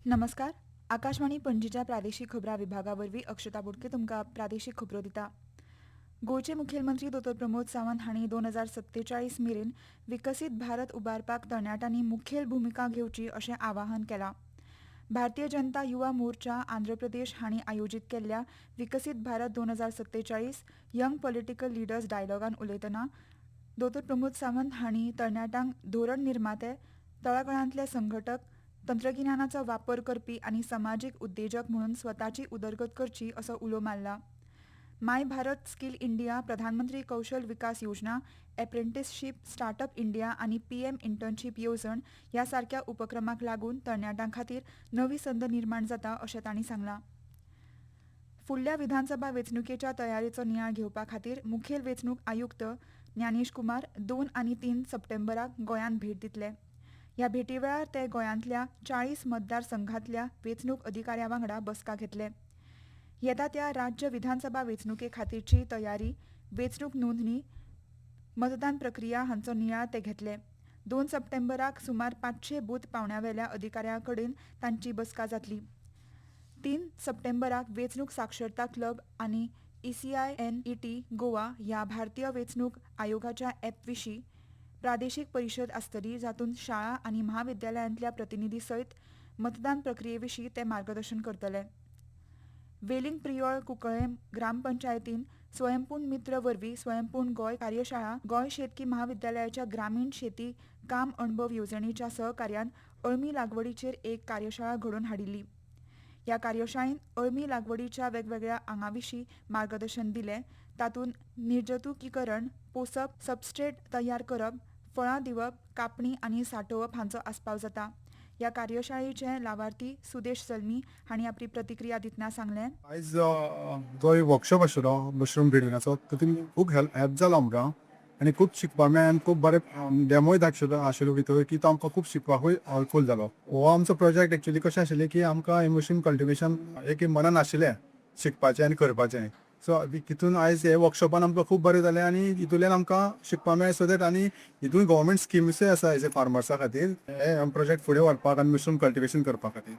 नमस्कार. आकाशवाणी पणजीच्या प्रादेशीक खबरां विभागावरवीं अक्षता बोडके तुमकां प्रादेशीक खबरो दिता. गोंयचे मुखेलमंत्री दोतोर प्रमोद सावंत हांणी 2047 मेरेन विकसीत भारत उबारपाक तरणाट्यांनी मुखेल भुमिका घेवची अशें आवाहन केलां. भारतीय जनता युवा मोर्चा आंध्र प्रदेश हांणी आयोजीत केल्ल्या विकसीत भारत 2047 यंग पॉलिटिकल लिडर्स डायलॉगान उलयतना दोतोर प्रमोद सावंत हांणी तरणाट्यांक धोरण निर्माते, तळागाळांतले संघटक, तंत्रगिन्यानाचो वापर करपी आनी समाजीक उद्देजक म्हणून स्वताची उदरगत करची असो उलो मारला. माय भारत स्कील इंडिया, प्रधानमंत्री कौशल विकास योजना, एप्रेंटिसशीप, स्टार्टअप इंडिया आनी पीएम इंटर्नशीप येवजण ह्या सारक्या उपक्रमाक लागून तरणाट्यां खातीर नवी संद निर्माण जाता अशें तांणी सांगलां. फुडल्या विधानसभा वेंचणुकेच्या तयारेचो नियाळ घेवपा खातीर मुखेल वेंचणूक आयुक्त ज्ञानेश कुमार 2 आनी 3 सप्टेंबराक गोंयांत भेट दितले. ह्या भेटी वेळार ते गोंयांतल्या 40 मतदारसंघांतल्या वेंचणूक अधिकाऱ्यां वांगडा बसका घेतले. येता त्या राज्य विधानसभा वेंचणुके खातीरची तयारी, वेंचणूक नोंदणी, मतदान प्रक्रिया हांचो नियाळ ते घेतले. 2 सप्टेंबराक सुमार 500 बूथ पावंड्यावेल्या अधिकाऱ्यां कडेन तांची बसका जातली. 3 सप्टेंबराक वेंचणूक साक्षरता क्लब आनी ECINET गोवा ह्या भारतीय वेंचणूक आयोगाच्या ॲप विशीं प्रादेशीक परिशद आसतली, जातूंत शाळा आनी महाविद्यालयांतल्या प्रतिनिधी सयत मतदान प्रक्रिये विशीं ते मार्गदर्शन करतले. वेलिंग प्रियोळ कुंकळे ग्रामपंचायतीन स्वयंपूर्ण मित्र वरवीं स्वयंपूर्ण गोंय कार्यशाळा गोंय शेतकी महाविद्यालयाच्या ग्रामीण शेती काम अणभव येवजणेच्या सहकार्यान अळमी लागवडीचेर एक कार्यशाळा घडोवन हाडिल्ली. ह्या कार्यशाळेन अळमी लागवडीच्या वेगवेगळ्या आंगांविशीं मार्गदर्शन दिलें. तातूंत निर्जंतुकीकरण, पोसप, सबस्ट्रेट तयार करप, फळां दिवप, कापणी आनी सांठोवप हांचो आस्पाव जाता. ह्या कार्यशाळेचे लावार्थी सुदेश सलमी हांणी आपली प्रतिक्रिया दितना सांगलें, आयज जो एक वर्कशॉप आशिल्लो मशरूम ब्रिडिंगाचो, तातूंत खूब हेल्प जालो आमकां आनी खूब शिकपाक मेळ्ळें आनी खूब बरें डेमोय आशिल्लो भितर की तो आमकां खूब शिकपाकूय हेल्पफूल जालो. हो आमचो प्रोजेक्ट एक्चुअली कशें आशिल्लें की आमकां मशरूम कल्टिवेशन एक मनान आशिल्लें शिकपाचें आनी करपाचें. सो तितून आयज हे वर्कशॉपान आमकां खूब बरें जालें आनी हितूंतल्यान आमकां शिकपाक मेळ्ळें. सो दॅट आनी हितून गव्हर्मेंट स्किम्सूय आसा एज ए फार्मर्सा खातीर हे प्रोजेक्ट फुडें व्हरपाक आनी मशरूम कल्टिवेशन करपा खातीर.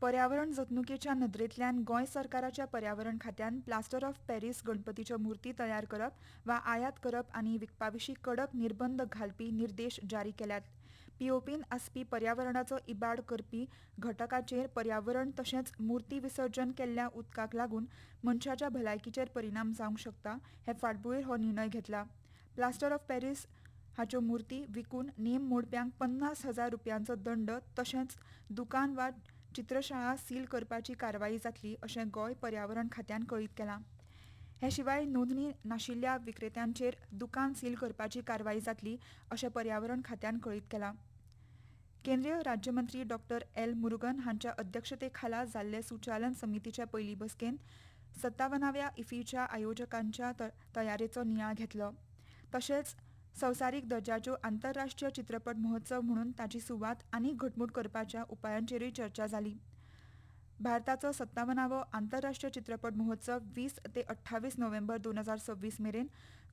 पर्यावरण जतनुकेच्या नदरेंतल्यान गोंय सरकाराच्या पर्यावरण खात्यान प्लास्टर ऑफ पॅरीस गणपतीच्यो मुर्ती तयार करप वा आयात करप आनी विकपा विशीं कडक निर्बंध घालपी निर्देश जारी केल्यात. पीओपीन आसपी पर्यावरणाचो इबाड करपी घटकाचेर पर्यावरण तशेंच मुर्ती विसर्जन केल्ल्या उदकाक लागून मनशाच्या भलायकीचेर परिणाम जावंक शकता. हे फाटभुंयेर हो निर्णय घेतला. प्लास्टर ऑफ पॅरीस हाच्यो मुर्ती विकून नेम मोडप्यांक 50,000 रुपयांचो दंड तशेंच दुकान वा चित्रशाळा सील करपाची कारवाई जातली अशें गोंय पर्यावरण खात्यान कळीत केलां. हे शिवाय नोंदणी नाशिल्ल्या विक्रेत्यांचेर दुकान सील करपाची कारवाई जातली अशें पर्यावरण खात्यान कळीत केलां. केंद्रीय राज्यमंत्री डॉ. एल. मुरुगन हांच्या अध्यक्षते खाला जाल्ले सुचालन समितीचे पयली बसकेन 57व्या इफ्फीच्या आयोजकांच्या तयारेचो नियाळ घेतलो. तशेंच संवसारीक दर्जाच्यो आंतरराष्ट्रीय चित्रपट महोत्सव म्हणून ताची सुवात आनीक घटमूट करपाच्या उपायांचेरूय चर्चा जाली. भारताचो 57वो आंतरराष्ट्रीय चित्रपट महोत्सव 20 ते 28 नोव्हेंबर 2026 मेरेन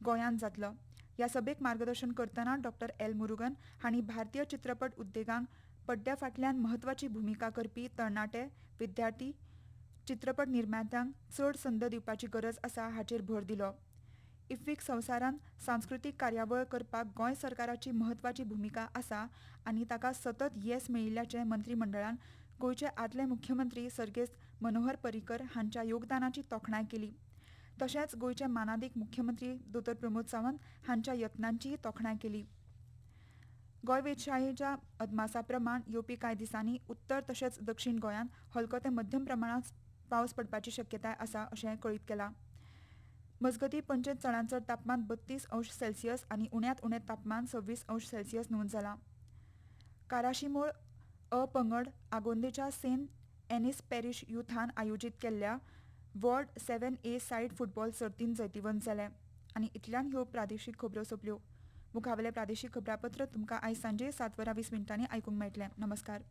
गोंयांत जातलो. ह्या सभेक मार्गदर्शन करतना डॉ. एल. मुरुगन हांणी भारतीय चित्रपट उद्देगांक पड्ड्या फाटल्यान म्हत्वाची भुमिका करपी तरणाटे, विद्यार्थी, चित्रपट निर्मात्यांक चड संद दिवपाची गरज आसा हाचेर भर दिलो. इफ्फीक संवसारांत सांस्कृतीक कार्यावळ करपाक गोंय सरकाराची म्हत्वाची भुमिका आसा आनी ताका सतत येस मेळिल्ल्याचें मंत्रिमंडळान गोंयचे आदले मुख्यमंत्री सर्गेस्त मनोहर पर्रीकर हांच्या योगदानाची तोखणाय केली. तशेंच गोंयचे मानादीक मुख्यमंत्री दोतोर प्रमोद सावंत हांच्या यत्नांचीय तोखणाय केली. गोंय वेधशाळेच्या अदमासा प्रमाण येवपी कांय दिसांनी उत्तर तशेंच दक्षिण गोंयांत हलको ते मध्यम प्रमाणांत पावस पडपाची शक्यताय आसा अशें कळीत केलां. मजगतीं पंचेंत चडांत तापमान 32 अंश सेल्सियस आनी उण्यांत उणें तापमान 26 अंश सेल्सियस नोंद जालां. काराशिमोळ अ पंगड आगोंदेच्या सेंट एनीस पॅरीश युथान आयोजीत केल्ल्या वॉर्ड 7A सायड फुटबॉल सर्तींत जैतिवंत जालें. आनी इतल्यान ह्यो प्रादेशीक खबरो सोंपल्यो. मुखावेलें प्रादेशीक खबरापत्र तुमकां आयज सांजे 7:20 आयकूंक मेळटलें. नमस्कार.